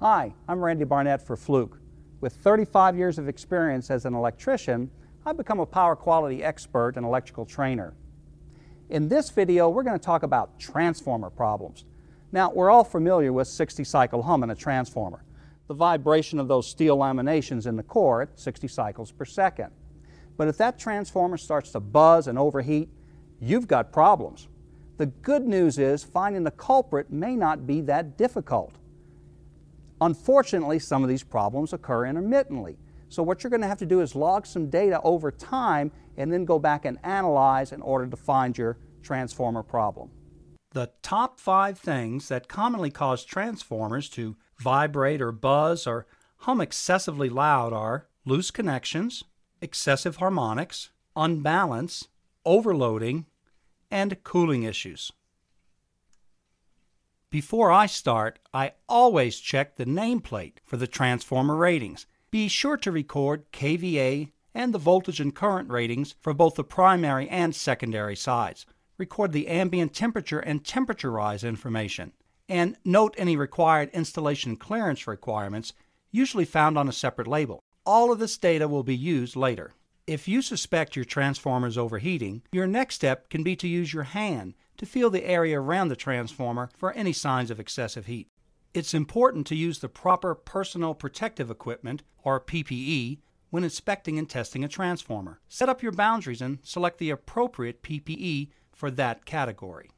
Hi, I'm Randy Barnett for Fluke. With 35 years of experience as an electrician, I've become a power quality expert and electrical trainer. In this video, we're going to talk about transformer problems. Now, we're all familiar with 60 cycle hum in a transformer, the vibration of those steel laminations in the core at 60 cycles per second. But if that transformer starts to buzz and overheat, you've got problems. The good news is finding the culprit may not be that difficult. Unfortunately, some of these problems occur intermittently. So what you're going to have to do is log some data over time and then go back and analyze in order to find your transformer problem. The top 5 things that commonly cause transformers to vibrate or buzz or hum excessively loud are loose connections, excessive harmonics, unbalance, overloading, and cooling issues. Before I start, I always check the nameplate for the transformer ratings. Be sure to record kVA and the voltage and current ratings for both the primary and secondary sides. Record the ambient temperature and temperature rise information. And note any required installation clearance requirements, usually found on a separate label. All of this data will be used later. If you suspect your transformer is overheating, your next step can be to use your hand to feel the area around the transformer for any signs of excessive heat. It's important to use the proper personal protective equipment, or PPE, when inspecting and testing a transformer. Set up your boundaries and select the appropriate PPE for that category.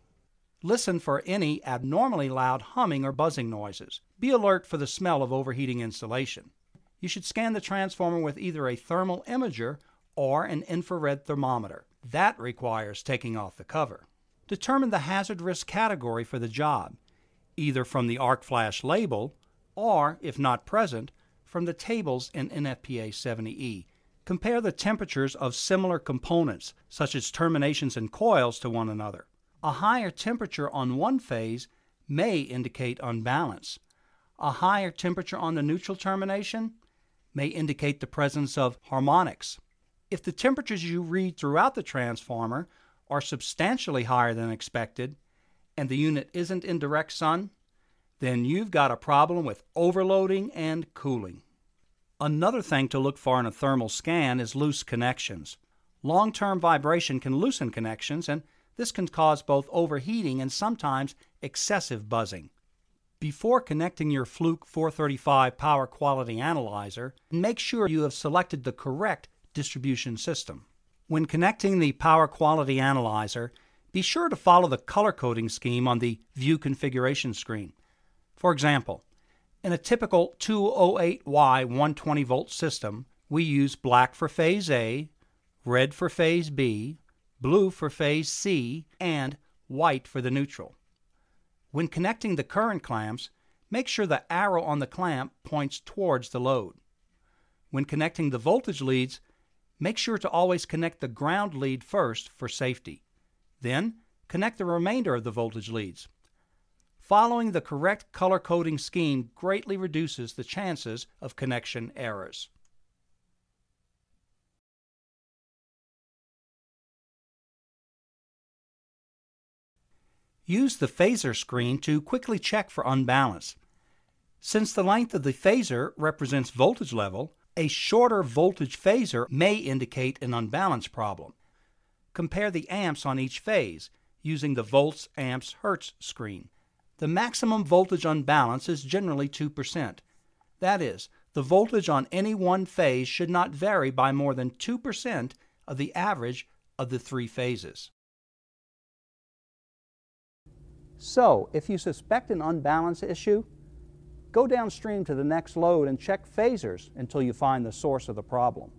Listen for any abnormally loud humming or buzzing noises. Be alert for the smell of overheating installation. You should scan the transformer with either a thermal imager or an infrared thermometer. That requires taking off the cover. Determine the hazard risk category for the job, either from the arc flash label or, if not present, from the tables in NFPA 70E. Compare the temperatures of similar components, such as terminations and coils, to one another. A higher temperature on one phase may indicate unbalance. A higher temperature on the neutral termination may indicate the presence of harmonics. If the temperatures you read throughout the transformer are substantially higher than expected and the unit isn't in direct sun, then you've got a problem with overloading and cooling. Another thing to look for in a thermal scan is loose connections. Long-term vibration can loosen connections, and this can cause both overheating and sometimes excessive buzzing. Before connecting your Fluke 435 power quality analyzer, make sure you have selected the correct distribution system. When connecting the power quality analyzer, be sure to follow the color coding scheme on the View Configuration screen. For example, in a typical 208Y 120 volt system, we use black for phase A, red for phase B, blue for phase C, and white for the neutral. When connecting the current clamps, make sure the arrow on the clamp points towards the load. When connecting the voltage leads, make sure to always connect the ground lead first for safety. Then, connect the remainder of the voltage leads. Following the correct color coding scheme greatly reduces the chances of connection errors. Use the phasor screen to quickly check for unbalance. Since the length of the phasor represents voltage level, a shorter voltage phasor may indicate an unbalance problem. Compare the amps on each phase using the volts, amps, hertz screen. The maximum voltage unbalance is generally 2%. That is, the voltage on any one phase should not vary by more than 2% of the average of the 3 phases. So, if you suspect an unbalance issue, go downstream to the next load and check phasors until you find the source of the problem.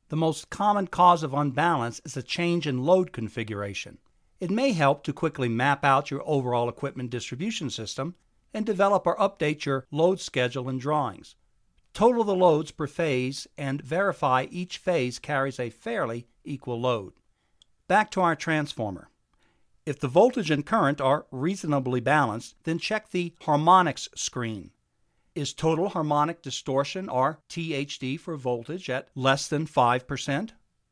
The most common cause of unbalance is a change in load configuration. It may help to quickly map out your overall equipment distribution system and develop or update your load schedule and drawings. Total the loads per phase and verify each phase carries a fairly equal load. Back to our transformer. If the voltage and current are reasonably balanced, then check the harmonics screen. Is total harmonic distortion, or THD for voltage, at less than 5%?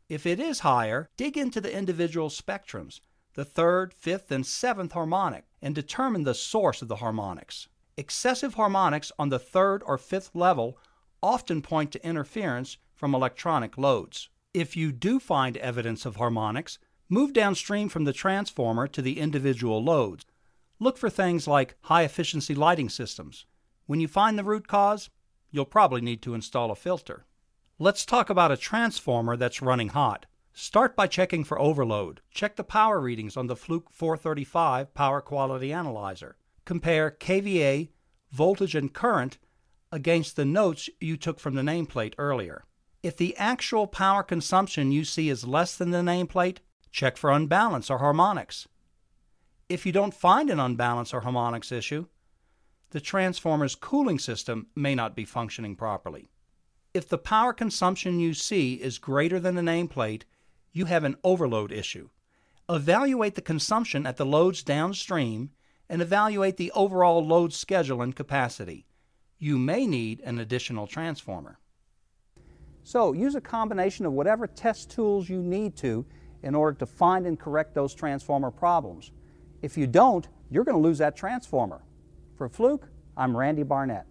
If it is higher, dig into the individual spectrums, the 3rd, 5th, and 7th harmonic, and determine the source of the harmonics. Excessive harmonics on the third or fifth level often point to interference from electronic loads. If you do find evidence of harmonics, move downstream from the transformer to the individual loads. Look for things like high-efficiency lighting systems. When you find the root cause, you'll probably need to install a filter. Let's talk about a transformer that's running hot. Start by checking for overload. Check the power readings on the Fluke 435 Power Quality Analyzer. Compare kVA, voltage, and current against the notes you took from the nameplate earlier. If the actual power consumption you see is less than the nameplate, check for unbalance or harmonics. If you don't find an unbalance or harmonics issue, the transformer's cooling system may not be functioning properly. If the power consumption you see is greater than the nameplate, you have an overload issue. Evaluate the consumption at the loads downstream and evaluate the overall load schedule and capacity. You may need an additional transformer. So use a combination of whatever test tools you need to in order to find and correct those transformer problems. If you don't, you're going to lose that transformer. For Fluke, I'm Randy Barnett.